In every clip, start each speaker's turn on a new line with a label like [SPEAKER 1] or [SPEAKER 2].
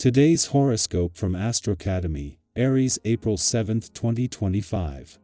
[SPEAKER 1] Today's horoscope from Astrocademy, Aries, April 7, 2025.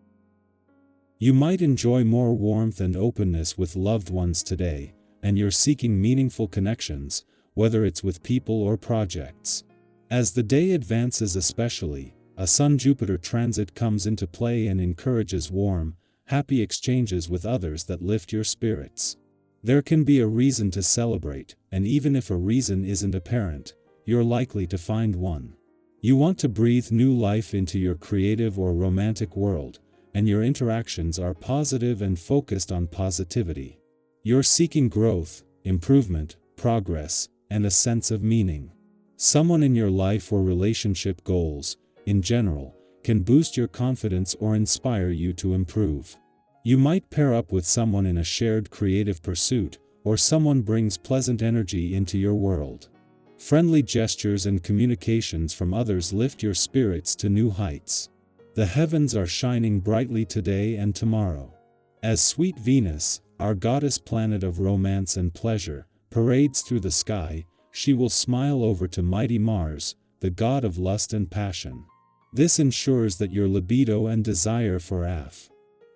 [SPEAKER 1] You might enjoy more warmth and openness with loved ones today, and you're seeking meaningful connections, whether it's with people or projects. As the day advances especially, a Sun-Jupiter transit comes into play and encourages warm, happy exchanges with others that lift your spirits. There can be a reason to celebrate, and even if a reason isn't apparent, you're likely to find one. You want to breathe new life into your creative or romantic world, and your interactions are positive and focused on positivity. You're seeking growth, improvement, progress, and a sense of meaning. Someone in your life or relationship goals, in general, can boost your confidence or inspire you to improve. You might pair up with someone in a shared creative pursuit, or someone brings pleasant energy into your world. Friendly gestures and communications from others lift your spirits to new heights. The heavens are shining brightly today and tomorrow. As sweet Venus, our goddess planet of romance and pleasure, parades through the sky, she will smile over to mighty Mars, the god of lust and passion. This ensures that your libido and desire for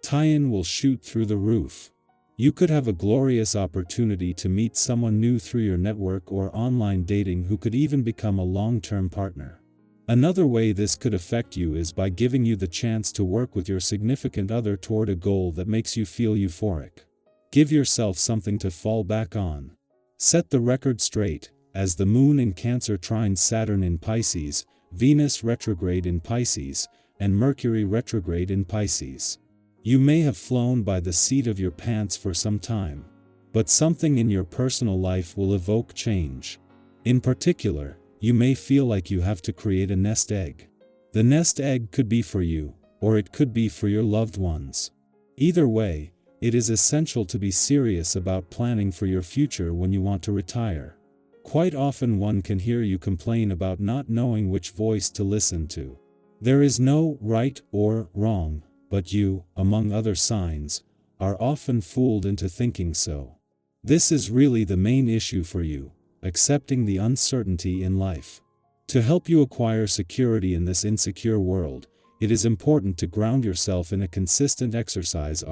[SPEAKER 1] tie-in will shoot through the roof. You could have a glorious opportunity to meet someone new through your network or online dating who could even become a long-term partner. Another way this could affect you is by giving you the chance to work with your significant other toward a goal that makes you feel euphoric. Give yourself something to fall back on. Set the record straight, as the Moon in Cancer trines Saturn in Pisces, Venus retrograde in Pisces, and Mercury retrograde in Pisces. You may have flown by the seat of your pants for some time, but something in your personal life will evoke change. In particular, you may feel like you have to create a nest egg. The nest egg could be for you, or it could be for your loved ones. Either way, it is essential to be serious about planning for your future when you want to retire. Quite often one can hear you complain about not knowing which voice to listen to. There is no right or wrong, but you, among other signs, are often fooled into thinking so. This is really the main issue for you, accepting the uncertainty in life. To help you acquire security in this insecure world, it is important to ground yourself in a consistent exercise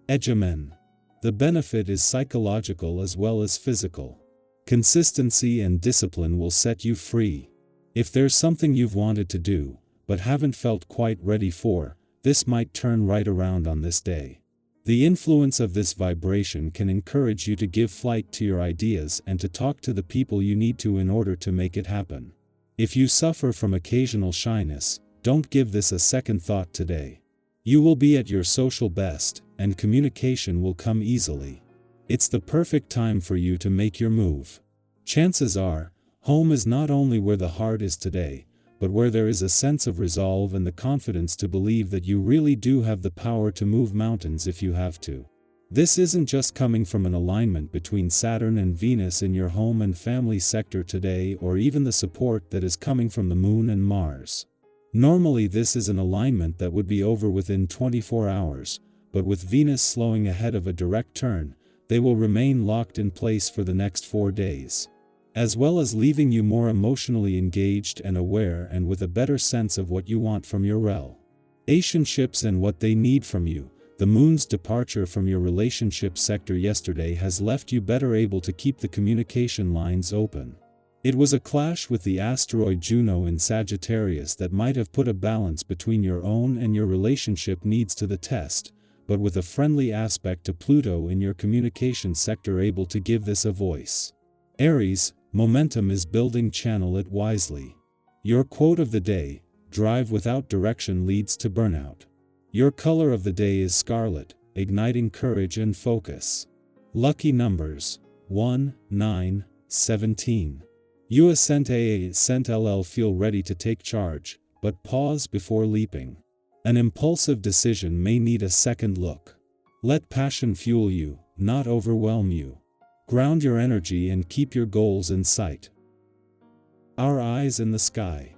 [SPEAKER 1] regimen. The benefit is psychological as well as physical. Consistency and discipline will set you free. If there's something you've wanted to do, but haven't felt quite ready for, this might turn right around on this day. The influence of this vibration can encourage you to give flight to your ideas and to talk to the people you need to in order to make it happen. If you suffer from occasional shyness, don't give this a second thought today. You will be at your social best, and communication will come easily. It's the perfect time for you to make your move. Chances are, home is not only where the heart is today, but where there is a sense of resolve and the confidence to believe that you really do have the power to move mountains if you have to. This isn't just coming from an alignment between Saturn and Venus in your home and family sector today, or even the support that is coming from the Moon and Mars. Normally this is an alignment that would be over within 24 hours, but with Venus slowing ahead of a direct turn, they will remain locked in place for the next 4 days. As well as leaving you more emotionally engaged and aware and with a better sense of what you want from your relationships and what they need from you. The Moon's departure from your relationship sector yesterday has left you better able to keep the communication lines open. It was a clash with the asteroid Juno in Sagittarius that might have put a balance between your own and your relationship needs to the test, but with a friendly aspect to Pluto in your communication sector able to give this a voice. Aries, momentum is building, channel it wisely. Your quote of the day, drive without direction leads to burnout. Your color of the day is scarlet, igniting courage and focus. Lucky numbers, 1, 9, 17. You ascent LL feel ready to take charge, but pause before leaping. An impulsive decision may need a second look. Let passion fuel you, not overwhelm you. Ground your energy and keep your goals in sight. Our eyes in the sky.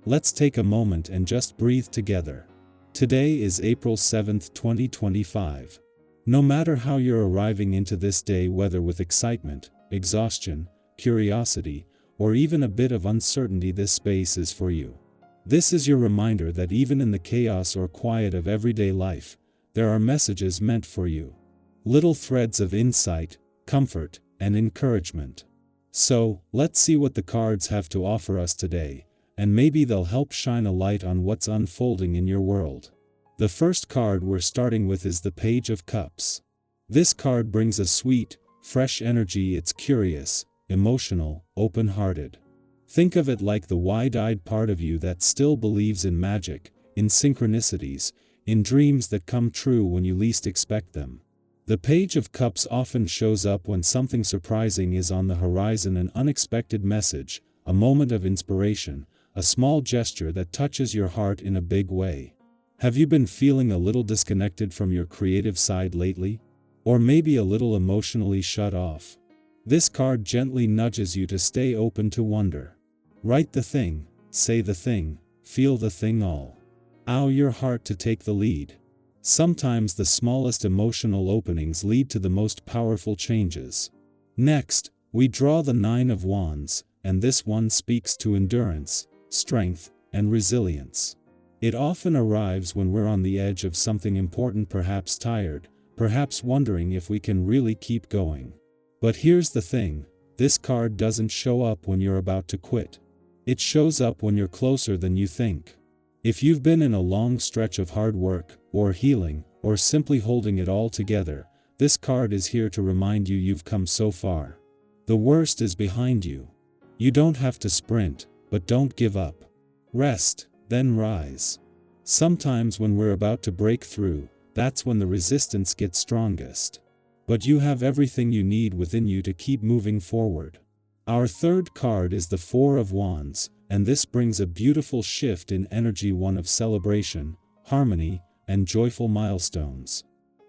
[SPEAKER 1] Let's take a moment and just breathe together. Today is April 7, 2025. No matter how you're arriving into this day, whether with excitement, exhaustion, curiosity, or even a bit of uncertainty, this space is for you. This is your reminder that even in the chaos or quiet of everyday life, there are messages meant for you. Little threads of insight, comfort, and encouragement. So, let's see what the cards have to offer us today, and maybe they'll help shine a light on what's unfolding in your world. The first card we're starting with is the Page of Cups. This card brings a sweet, fresh energy. It's curious, emotional, open-hearted. Think of it like the wide-eyed part of you that still believes in magic, in synchronicities, in dreams that come true when you least expect them. The Page of Cups often shows up when something surprising is on the horizon, an unexpected message, a moment of inspiration, a small gesture that touches your heart in a big way. Have you been feeling a little disconnected from your creative side lately? Or maybe a little emotionally shut off? This card gently nudges you to stay open to wonder. Write the thing, say the thing, feel the thing all. Allow your heart to take the lead. Sometimes the smallest emotional openings lead to the most powerful changes. Next, we draw the Nine of Wands, and this one speaks to endurance, strength, and resilience. It often arrives when we're on the edge of something important, perhaps tired, perhaps wondering if we can really keep going. But here's the thing, this card doesn't show up when you're about to quit. It shows up when you're closer than you think. If you've been in a long stretch of hard work, or healing, or simply holding it all together, this card is here to remind you you've come so far. The worst is behind you. You don't have to sprint, but don't give up. Rest, then rise. Sometimes when we're about to break through, that's when the resistance gets strongest. But you have everything you need within you to keep moving forward. Our third card is the Four of Wands, and this brings a beautiful shift in energy, one of celebration, harmony, and joyful milestones.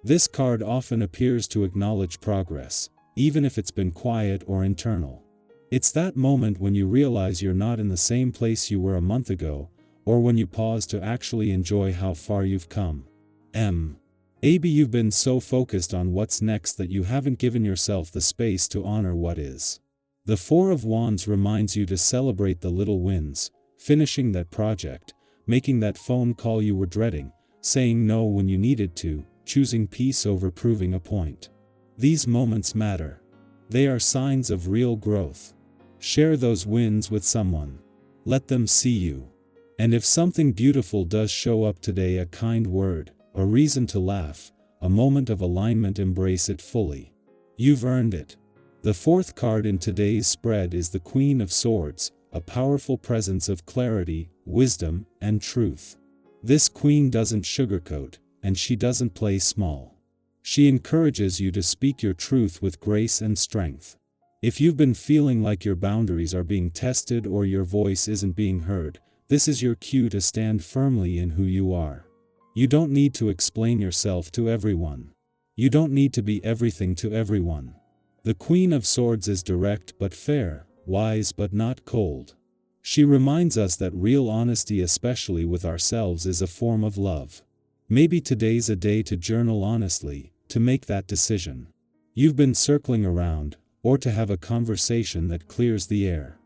[SPEAKER 1] This card often appears to acknowledge progress, even if it's been quiet or internal. It's that moment when you realize you're not in the same place you were a month ago, or when you pause to actually enjoy how far you've come. Maybe you've been so focused on what's next that you haven't given yourself the space to honor what is. The Four of Wands reminds you to celebrate the little wins, finishing that project, making that phone call you were dreading, saying no when you needed to, choosing peace over proving a point. These moments matter. They are signs of real growth. Share those wins with someone. Let them see you. And if something beautiful does show up today, a kind word, a reason to laugh, a moment of alignment, embrace it fully. You've earned it. The fourth card in today's spread is the Queen of Swords, a powerful presence of clarity, wisdom, and truth. This queen doesn't sugarcoat, and she doesn't play small. She encourages you to speak your truth with grace and strength. If you've been feeling like your boundaries are being tested or your voice isn't being heard, this is your cue to stand firmly in who you are. You don't need to explain yourself to everyone. You don't need to be everything to everyone. The Queen of Swords is direct but fair, wise but not cold. She reminds us that real honesty, especially with ourselves, is a form of love. Maybe today's a day to journal honestly, to make that decision you've been circling around, or to have a conversation that clears the air.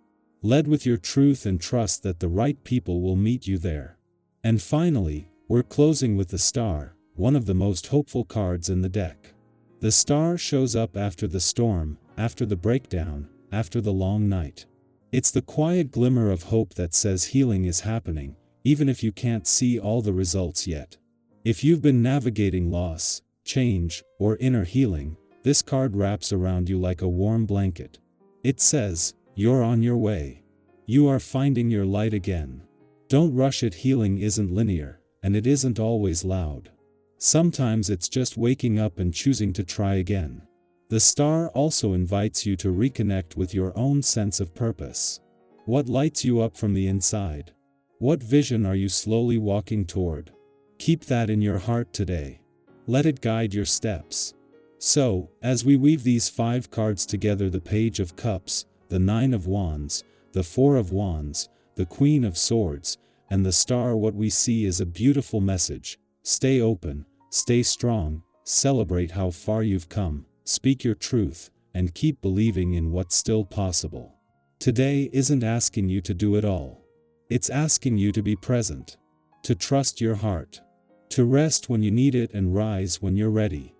[SPEAKER 1] Lead with your truth and trust that the right people will meet you there. And finally, we're closing with the Star, one of the most hopeful cards in the deck. The Star shows up after the storm, after the breakdown, after the long night. It's the quiet glimmer of hope that says healing is happening, even if you can't see all the results yet. If you've been navigating loss, change, or inner healing, this card wraps around you like a warm blanket. It says, you're on your way. You are finding your light again. Don't rush it. Healing isn't linear, and it isn't always loud. Sometimes it's just waking up and choosing to try again. The Star also invites you to reconnect with your own sense of purpose. What lights you up from the inside? What vision are you slowly walking toward? Keep that in your heart today. Let it guide your steps. So, as we weave these 5 cards together, the Page of Cups, the Nine of Wands, the Four of Wands, the Queen of Swords, and the Star, what we see is a beautiful message. Stay open, stay strong, celebrate how far you've come, speak your truth, and keep believing in what's still possible. Today isn't asking you to do it all. It's asking you to be present, to trust your heart, to rest when you need it and rise when you're ready.